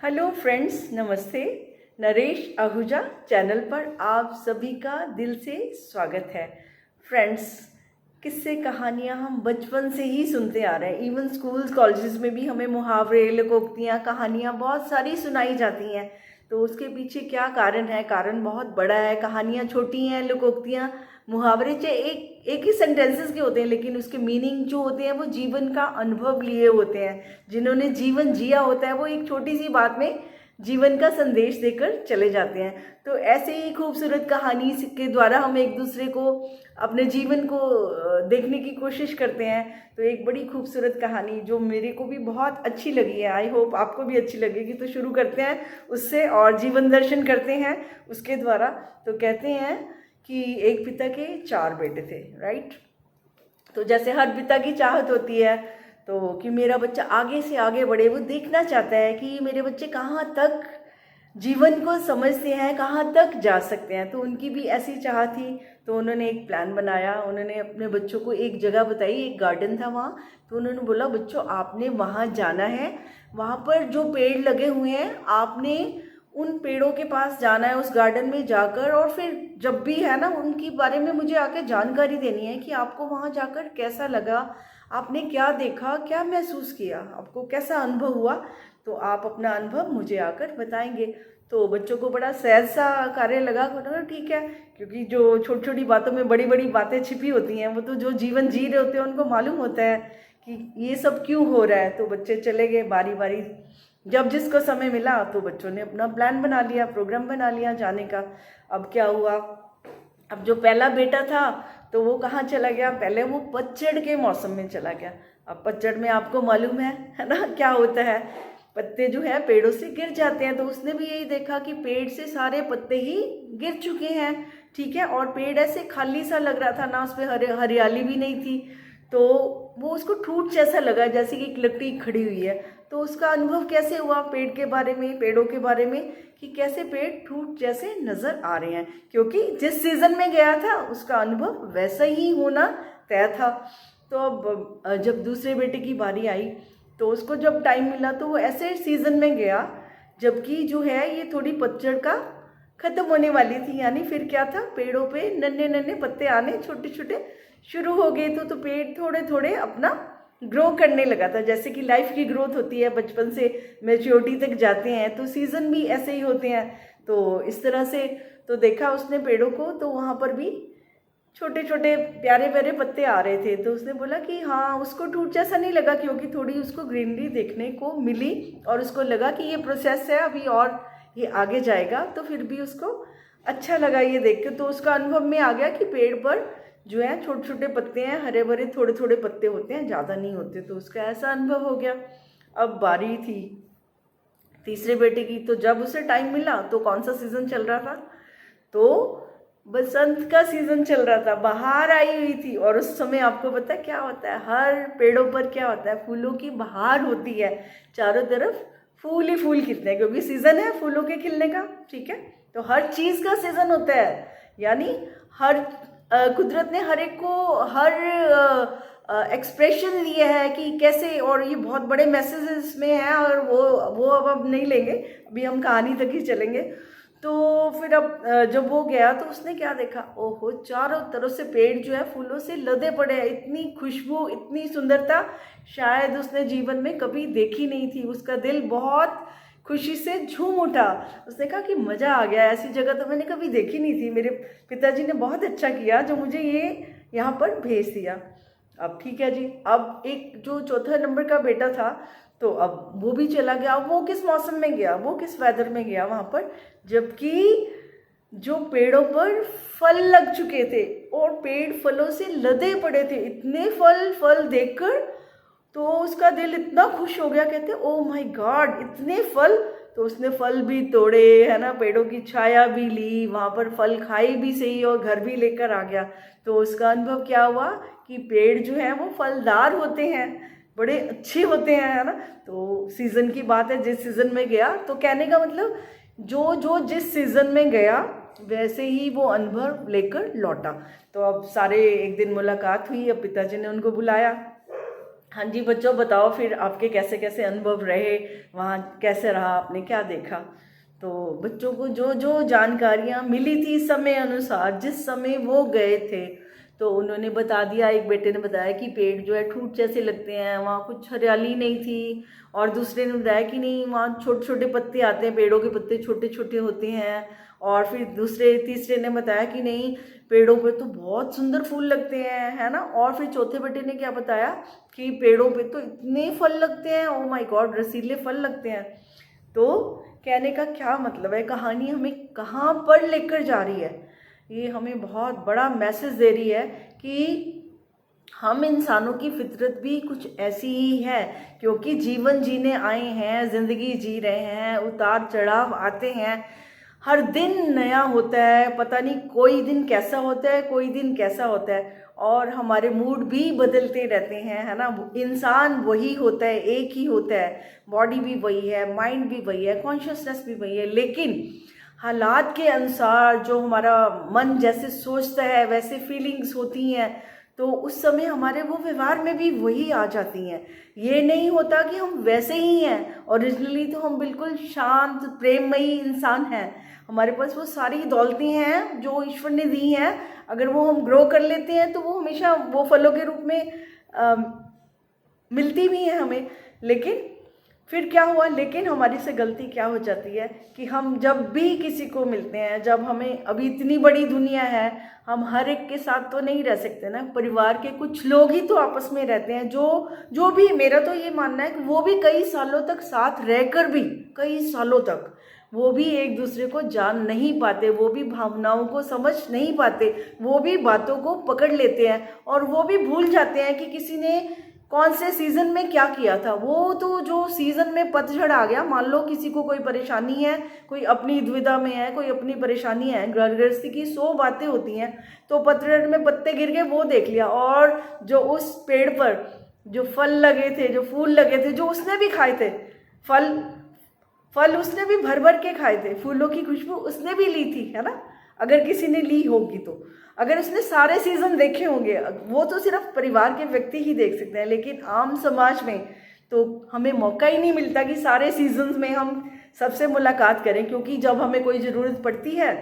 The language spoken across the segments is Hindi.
हेलो फ्रेंड्स, नमस्ते। नरेश आहूजा चैनल पर आप सभी का दिल से स्वागत है। फ्रेंड्स, किस्से कहानियाँ हम बचपन से ही सुनते आ रहे हैं। इवन स्कूल्स कॉलेजेस में भी हमें मुहावरे, लोकोक्तियाँ, कहानियाँ बहुत सारी सुनाई जाती हैं। तो उसके पीछे क्या कारण है? कारण बहुत बड़ा है। कहानियाँ छोटी हैं, लोकोक्तियाँ, मुहावरे चाहे एक एक ही सेंटेंसेस के होते हैं, लेकिन उसके मीनिंग जो होते हैं वो जीवन का अनुभव लिए होते हैं। जिन्होंने जीवन जिया होता है वो एक छोटी सी बात में जीवन का संदेश देकर चले जाते हैं। तो ऐसे ही खूबसूरत कहानी के द्वारा हम एक दूसरे को, अपने जीवन को देखने की कोशिश करते हैं। तो एक बड़ी खूबसूरत कहानी जो मेरे को भी बहुत अच्छी लगी है, आई होप आपको भी अच्छी लगेगी। तो शुरू करते हैं उससे और जीवन दर्शन करते हैं उसके द्वारा। तो कहते हैं कि एक पिता के 4 बेटे थे, राइट। तो जैसे हर पिता की चाहत होती है तो कि मेरा बच्चा आगे से आगे बढ़े, वो देखना चाहता है कि मेरे बच्चे कहाँ तक जीवन को समझते हैं, कहाँ तक जा सकते हैं। तो उनकी भी ऐसी चाह थी। तो उन्होंने एक प्लान बनाया। उन्होंने अपने बच्चों को एक जगह बताई, एक गार्डन था वहाँ। तो उन्होंने बोला, बच्चों आपने वहाँ जाना है, वहाँ पर जो पेड़ लगे हुए हैं आपने उन पेड़ों के पास जाना है, उस गार्डन में जाकर, और फिर जब भी है ना उनके बारे में मुझे आके जानकारी देनी है कि आपको वहाँ जाकर कैसा लगा, आपने क्या देखा, क्या महसूस किया, आपको कैसा अनुभव हुआ। तो आप अपना अनुभव मुझे आकर बताएंगे। तो बच्चों को बड़ा सहज सा कार्य लगा। ठीक है, क्योंकि जो छोटी छोटी बातों में बड़ी बड़ी बातें छिपी होती हैं, वो तो जो जीवन जी रहे होते हैं उनको मालूम होता है कि ये सब क्यों हो रहा है। तो बच्चे चले गए बारी बारी। जब जिसको समय मिला तो बच्चों ने अपना प्लान बना लिया, प्रोग्राम बना लिया जाने का। अब क्या हुआ, अब जो पहला बेटा था तो वो कहाँ चला गया? पहले वो पतझड़ के मौसम में चला गया। अब पतझड़ में आपको मालूम है ना क्या होता है, पत्ते जो है पेड़ों से गिर जाते हैं। तो उसने भी यही देखा कि पेड़ से सारे पत्ते ही गिर चुके हैं, ठीक है। और पेड़ ऐसे खाली सा लग रहा था ना, उस पर हरियाली भी नहीं थी। तो वो उसको ठूठ जैसा लगा, जैसे कि एक लकड़ी खड़ी हुई है। तो उसका अनुभव कैसे हुआ पेड़ के बारे में, पेड़ों के बारे में, कि कैसे पेड़ ठूठ जैसे नजर आ रहे हैं। क्योंकि जिस सीजन में गया था उसका अनुभव वैसा ही होना तय था। तो अब जब दूसरे बेटे की बारी आई तो उसको जब टाइम मिला तो वो ऐसे सीजन में गया जबकि जो है ये थोड़ी पतझड़ का खत्म होने वाली थी। यानी फिर क्या था, पेड़ों पे नन्हे नन्हे पत्ते आने छोटे छोटे शुरू हो गए। तो पेड़ थोड़े थोड़े अपना ग्रो करने लगा था। जैसे कि लाइफ की ग्रोथ होती है, बचपन से मैच्योरिटी तक जाते हैं, तो सीजन भी ऐसे ही होते हैं। तो इस तरह से तो देखा उसने पेड़ों को, तो वहाँ पर भी छोटे छोटे प्यारे प्यारे पत्ते आ रहे थे। तो उसने बोला कि हाँ, उसको टूट जैसा नहीं लगा क्योंकि थोड़ी उसको ग्रीनरी देखने को मिली और उसको लगा कि ये प्रोसेस है अभी और ये आगे जाएगा। तो फिर भी उसको अच्छा लगा ये देख के। तो उसका अनुभव में आ गया कि पेड़ पर जो है छोटे छोटे पत्ते हैं, हरे भरे थोड़े थोड़े पत्ते होते हैं, ज़्यादा नहीं होते। तो उसका ऐसा अनुभव हो गया। अब बारी थी तीसरे बेटे की। तो जब उसे टाइम मिला तो कौन सा सीजन चल रहा था? तो बसंत का सीजन चल रहा था, बहार आई हुई थी। और उस समय आपको पता है क्या होता है, हर पेड़ों पर क्या होता है, फूलों की बहार होती है। चारों तरफ फूल ही फूल खिलते हैं क्योंकि सीजन है फूलों के खिलने का, ठीक है। तो हर चीज का सीजन होता है। यानी हर कुदरत ने हर एक को हर एक्सप्रेशन दिए है कि कैसे, और ये बहुत बड़े मैसेजेस में है। और वो अब नहीं लेंगे, अभी हम कहानी तक ही चलेंगे। तो फिर अब जब वो गया तो उसने क्या देखा, ओहो, चारों तरफ से पेड़ जो है फूलों से लदे पड़े हैं। इतनी खुशबू, इतनी सुंदरता शायद उसने जीवन में कभी देखी नहीं थी। उसका दिल बहुत खुशी से झूम उठा। उसने कहा कि मज़ा आ गया, ऐसी जगह तो मैंने कभी देखी नहीं थी। मेरे पिताजी ने बहुत अच्छा किया जो मुझे ये यहाँ पर भेज दिया। अब ठीक है जी, अब एक जो चौथा नंबर का बेटा था तो अब वो भी चला गया। अब वो किस मौसम में गया, वो किस वेदर में गया वहाँ पर, जबकि जो पेड़ों पर फल लग चुके थे और पेड़ फलों से लदे पड़े थे। इतने फल देखकर तो उसका दिल इतना खुश हो गया, कहते ओ माय गॉड, इतने फल। तो उसने फल भी तोड़े, है ना, पेड़ों की छाया भी ली, वहाँ पर फल खाई भी सही और घर भी लेकर आ गया। तो उसका अनुभव क्या हुआ कि पेड़ जो है वो फलदार होते हैं, बड़े अच्छे होते हैं, है ना। तो सीजन की बात है, जिस सीजन में गया, तो कहने का मतलब जो जो जिस सीजन में गया वैसे ही वो अनुभव लेकर लौटा। तो अब सारे एक दिन मुलाकात हुई। अब पिताजी ने उनको बुलाया, हाँ जी बच्चों, बताओ फिर आपके कैसे कैसे अनुभव रहे, वहाँ कैसे रहा, आपने क्या देखा। तो बच्चों को जो जो जानकारियाँ मिली थी समय अनुसार, जिस समय वो गए थे, तो उन्होंने बता दिया। एक बेटे ने बताया कि पेड़ जो है ठूट जैसे लगते हैं, वहाँ कुछ हरियाली नहीं थी। और दूसरे ने बताया कि नहीं, वहाँ छोटे छोटे पत्ते आते हैं, पेड़ों के पत्ते छोटे छोटे होते हैं। और फिर तीसरे ने बताया कि नहीं, पेड़ों पे तो बहुत सुंदर फूल लगते हैं, है ना। और फिर चौथे बेटे ने क्या बताया कि पेड़ों पे तो इतने फल लगते हैं, ओ माय गॉड, रसीले फल लगते हैं। तो कहने का क्या मतलब है, कहानी हमें कहाँ पर लेकर जा रही है, ये हमें बहुत बड़ा मैसेज दे रही है कि हम इंसानों की फितरत भी कुछ ऐसी ही है। क्योंकि जीवन जीने आए हैं, जिंदगी जी रहे हैं, उतार चढ़ाव आते हैं, हर दिन नया होता है। पता नहीं कोई दिन कैसा होता है, कोई दिन कैसा होता है। और हमारे मूड भी बदलते रहते हैं, है ना। इंसान वही होता है, एक ही होता है, बॉडी भी वही है, माइंड भी वही है, कॉन्शियसनेस भी वही है। लेकिन हालात के अनुसार जो हमारा मन जैसे सोचता है वैसे फीलिंग्स होती हैं, तो उस समय हमारे वो व्यवहार में भी वही आ जाती हैं। ये नहीं होता कि हम वैसे ही हैं, ओरिजिनली तो हम बिल्कुल शांत प्रेममयी इंसान हैं। हमारे पास वो सारी दौलतें हैं जो ईश्वर ने दी हैं। अगर वो हम ग्रो कर लेते हैं तो वो हमेशा वो फलों के रूप में मिलती भी है हमें। लेकिन फिर क्या हुआ, लेकिन हमारी से गलती क्या हो जाती है कि हम जब भी किसी को मिलते हैं, जब हमें, अभी इतनी बड़ी दुनिया है, हम हर एक के साथ तो नहीं रह सकते ना। परिवार के कुछ लोग ही तो आपस में रहते हैं, जो भी, मेरा तो ये मानना है कि वो भी कई सालों तक साथ रहकर भी, कई सालों तक वो भी एक दूसरे को जान नहीं पाते, वो भी भावनाओं को समझ नहीं पाते, वो भी बातों को पकड़ लेते हैं और वो भी भूल जाते हैं कि किसी ने कौन से सीजन में क्या किया था। वो तो जो सीजन में पतझड़ आ गया, मान लो किसी को कोई परेशानी है, कोई अपनी दुविधा में है, कोई अपनी परेशानी है, गृहस्थी की 100 बातें होती हैं, तो पतझड़ में पत्ते गिर गए वो देख लिया। और जो उस पेड़ पर जो फल लगे थे, जो फूल लगे थे, जो उसने भी खाए थे, फल फल उसने भी भर भर के खाए थे, फूलों की खुशबू उसने भी ली थी, है ना। अगर किसी ने ली होगी तो, अगर उसने सारे सीजन देखे होंगे, वो तो सिर्फ परिवार के व्यक्ति ही देख सकते हैं। लेकिन आम समाज में तो हमें मौका ही नहीं मिलता कि सारे सीजन्स में हम सबसे मुलाकात करें। क्योंकि जब हमें कोई ज़रूरत पड़ती है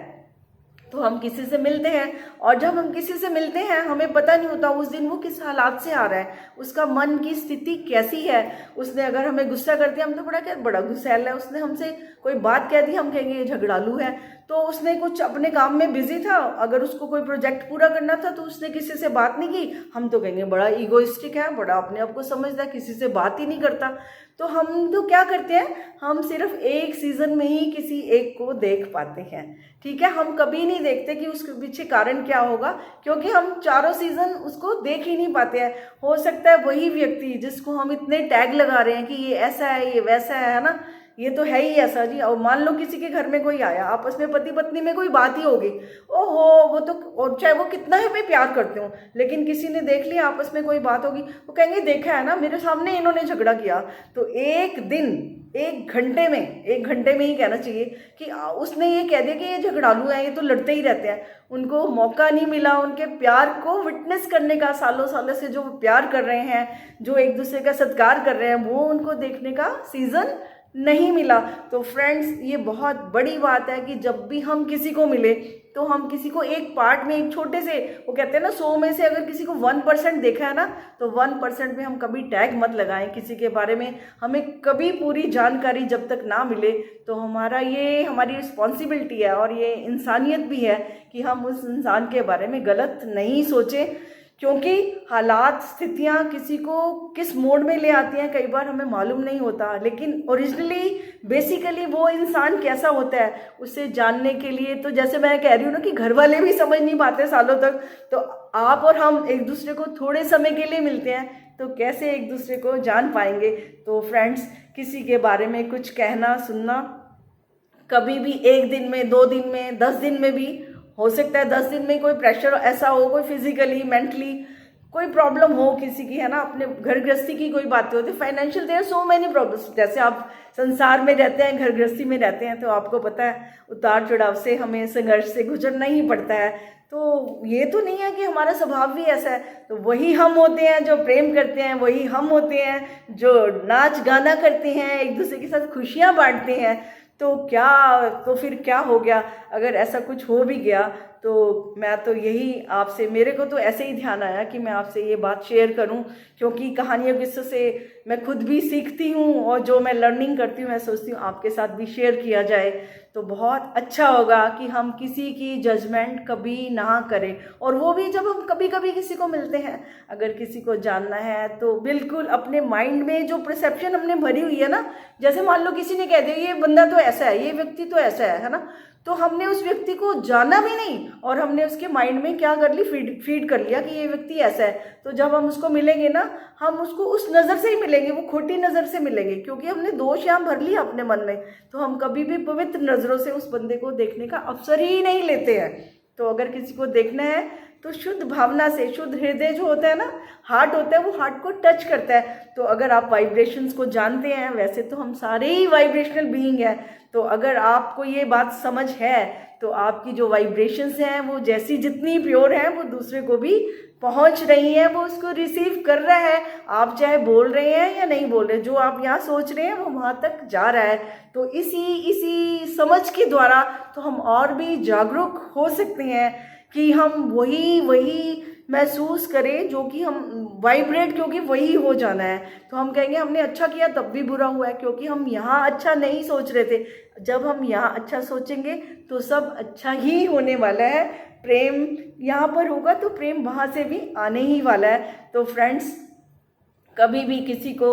तो हम किसी से मिलते हैं, और जब हम किसी से मिलते हैं हमें पता नहीं होता उस दिन वो किस हालात से आ रहा है, उसका मन की स्थिति कैसी है। उसने अगर हमें गुस्सा कर दिया, हम तो बड़ा गुस्सैल है, उसने हमसे कोई बात कह दी, हम कहेंगे ये झगड़ालू है। तो उसने कुछ अपने काम में बिजी था, अगर उसको कोई प्रोजेक्ट पूरा करना था तो उसने किसी से बात नहीं की, हम तो कहेंगे बड़ा ईगोइस्टिक है, बड़ा अपने आप को समझता है, किसी से बात ही नहीं करता। तो हम तो क्या करते हैं, हम सिर्फ एक सीजन में ही किसी एक को देख पाते हैं, ठीक है। हम कभी नहीं देखते कि उसके पीछे कारण क्या होगा, क्योंकि हम चारों सीजन उसको देख ही नहीं पाते हैं। हो सकता है वही व्यक्ति जिसको हम इतने टैग लगा रहे हैं कि ये ऐसा है, ये वैसा है ना, ये तो है ही ऐसा जी। और मान लो किसी के घर में कोई आया, आपस में पति पत्नी में कोई बात ही होगी, ओहो वो तो, और चाहे वो कितना ही हमें प्यार करते हो, लेकिन किसी ने देख लिया आपस में कोई बात होगी, वो कहेंगे देखा है ना, मेरे सामने इन्होंने झगड़ा किया। तो एक दिन, एक घंटे में ही कहना चाहिए कि उसने ये कह दिया कि ये झगड़ालू हैं, ये तो लड़ते ही रहते हैं। उनको मौका नहीं मिला उनके प्यार को विटनेस करने का, सालों सालों से जो प्यार कर रहे हैं, जो एक दूसरे का सत्कार कर रहे हैं, वो उनको देखने का सीजन नहीं मिला। तो फ्रेंड्स, ये बहुत बड़ी बात है कि जब भी हम किसी को मिले तो हम किसी को एक पार्ट में, एक छोटे से, वो कहते हैं ना 100 में से अगर किसी को 1% देखा है ना, तो 1% में हम कभी टैग मत लगाएं किसी के बारे में। हमें कभी पूरी जानकारी जब तक ना मिले, तो हमारी रिस्पॉन्सिबिलिटी है और ये इंसानियत भी है कि हम उस इंसान के बारे में गलत नहीं सोचें। क्योंकि हालात, स्थितियाँ किसी को किस मोड में ले आती हैं कई बार हमें मालूम नहीं होता, लेकिन ओरिजिनली बेसिकली वो इंसान कैसा होता है उसे जानने के लिए, तो जैसे मैं कह रही हूँ ना कि घर वाले भी समझ नहीं पाते सालों तक, तो आप और हम एक दूसरे को थोड़े समय के लिए मिलते हैं तो कैसे एक दूसरे को जान पाएंगे। तो फ्रेंड्स, किसी के बारे में कुछ कहना सुनना कभी भी, 1 दिन में, 2 दिन में, 10 दिन में भी हो सकता है। 10 दिन में कोई प्रेशर ऐसा हो, कोई फिजिकली मेंटली कोई प्रॉब्लम हो किसी की, है ना, अपने घर गृहस्थी की कोई बातें होती, financial, there so many problems. जैसे आप संसार में रहते हैं, घर गृहस्थी में रहते हैं, तो आपको पता है उतार चढ़ाव से हमें संघर्ष से गुजरना ही पड़ता है। तो ये तो नहीं है कि हमारा स्वभाव भी ऐसा है। तो वही हम होते हैं जो प्रेम करते हैं, वही हम होते हैं जो नाच गाना करते हैं, एक दूसरे के साथ खुशियाँ बांटते हैं। तो फिर क्या हो गया अगर ऐसा कुछ हो भी गया, तो मैं तो यही आपसे, मेरे को तो ऐसे ही ध्यान आया कि मैं आपसे ये बात शेयर करूं, क्योंकि कहानियों किस्सों से मैं खुद भी सीखती हूं और जो मैं लर्निंग करती हूँ मैं सोचती हूँ आपके साथ भी शेयर किया जाए तो बहुत अच्छा होगा कि हम किसी की जजमेंट कभी ना करें। और वो भी जब हम कभी कभी किसी को मिलते हैं, अगर किसी को जानना है तो बिल्कुल अपने माइंड में जो परसेप्शन हमने भरी हुई है ना, जैसे मान लो किसी ने कह दिया ये बंदा तो ऐसा है, ये व्यक्ति तो ऐसा है ना, तो हमने उस व्यक्ति को जाना भी नहीं और हमने उसके माइंड में क्या कर ली, फीड कर लिया कि ये व्यक्ति ऐसा है। तो जब हम उसको मिलेंगे ना, हम उसको उस नज़र से ही मिलेंगे, वो खोटी नज़र से मिलेंगे, क्योंकि हमने दोष यहाँ भर लिया अपने मन में। तो हम कभी भी पवित्र नज़रों से उस बंदे को देखने का अवसर ही नहीं लेते हैं। तो अगर किसी को देखना है तो शुद्ध भावना से, शुद्ध हृदय जो होता है ना, हार्ट होता है, वो हार्ट को टच करता है। तो अगर आप वाइब्रेशंस को जानते हैं, वैसे तो हम सारे ही वाइब्रेशनल बीइंग हैं, तो अगर आपको ये बात समझ है तो आपकी जो वाइब्रेशंस हैं वो जैसी जितनी प्योर हैं वो दूसरे को भी पहुंच रही हैं, वो उसको रिसीव कर रहा है। आप चाहे बोल रहे हैं या नहीं बोल रहे, जो आप यहाँ सोच रहे हैं वो वहाँ तक जा रहा है। तो इसी समझ के द्वारा तो हम और भी जागरूक हो सकते हैं कि हम वही महसूस करें जो कि हम वाइब्रेट, क्योंकि वही हो जाना है। तो हम कहेंगे हमने अच्छा किया तब भी बुरा हुआ है, क्योंकि हम यहाँ अच्छा नहीं सोच रहे थे। जब हम यहाँ अच्छा सोचेंगे तो सब अच्छा ही होने वाला है। प्रेम यहाँ पर होगा तो प्रेम वहाँ से भी आने ही वाला है। तो फ्रेंड्स, कभी भी किसी को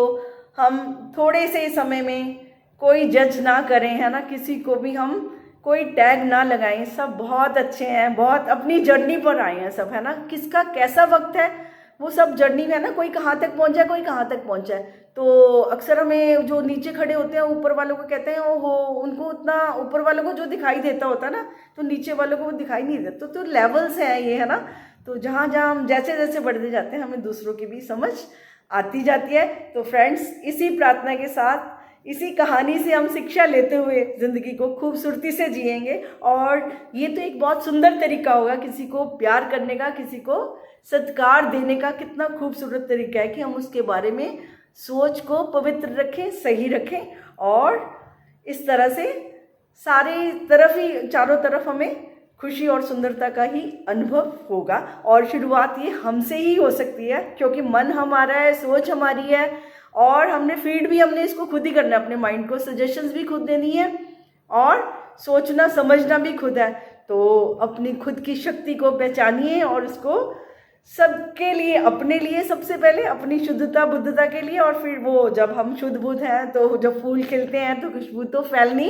हम थोड़े से समय में कोई जज ना करें, है ना, किसी को भी हम कोई टैग ना लगाएं। सब बहुत अच्छे हैं, बहुत अपनी जर्नी पर आए हैं सब, है ना। किसका कैसा वक्त है वो सब जर्नी में है ना, कोई कहाँ तक पहुँचा है, कोई कहाँ तक पहुँचा है। तो अक्सर हमें जो नीचे खड़े होते हैं ऊपर वालों को कहते हैं ओहो, उनको उतना ऊपर वालों को जो दिखाई देता होता है ना, तो नीचे वालों को वो दिखाई नहीं देता। तो लेवल्स हैं ये, है ना। तो जहाँ जहाँ हम जैसे जैसे बढ़ते जाते हैं हमें दूसरों की भी समझ आती जाती है। तो फ्रेंड्स, इसी प्रार्थना के साथ, इसी कहानी से हम शिक्षा लेते हुए ज़िंदगी को खूबसूरती से जिएंगे। और ये तो एक बहुत सुंदर तरीका होगा किसी को प्यार करने का, किसी को सत्कार देने का। कितना खूबसूरत तरीका है कि हम उसके बारे में सोच को पवित्र रखें, सही रखें, और इस तरह से सारी तरफ ही, चारों तरफ हमें खुशी और सुंदरता का ही अनुभव होगा। और शुरुआत ये हमसे ही हो सकती है, क्योंकि मन हमारा है, सोच हमारी है, और हमने फीड भी हमने इसको खुद ही करना है, अपने माइंड को सजेशंस भी खुद देनी है, और सोचना समझना भी खुद है। तो अपनी खुद की शक्ति को पहचानिए और उसको सबके लिए, अपने लिए सबसे पहले, अपनी शुद्धता बुद्धता के लिए, और फिर वो जब हम शुद्ध बुद्ध हैं तो जब फूल खिलते हैं तो खुशबू तो फैलनी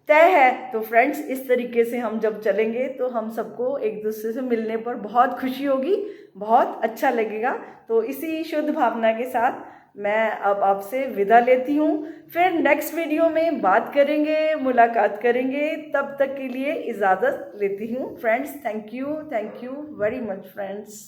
तय है। तो फ्रेंड्स, इस तरीके से हम जब चलेंगे तो हम सबको एक दूसरे से मिलने पर बहुत खुशी होगी, बहुत अच्छा लगेगा। तो इसी शुद्ध भावना के साथ मैं अब आपसे विदा लेती हूँ। फिर नेक्स्ट वीडियो में बात करेंगे, मुलाकात करेंगे। तब तक के लिए इजाज़त लेती हूँ friends. Thank you very much friends.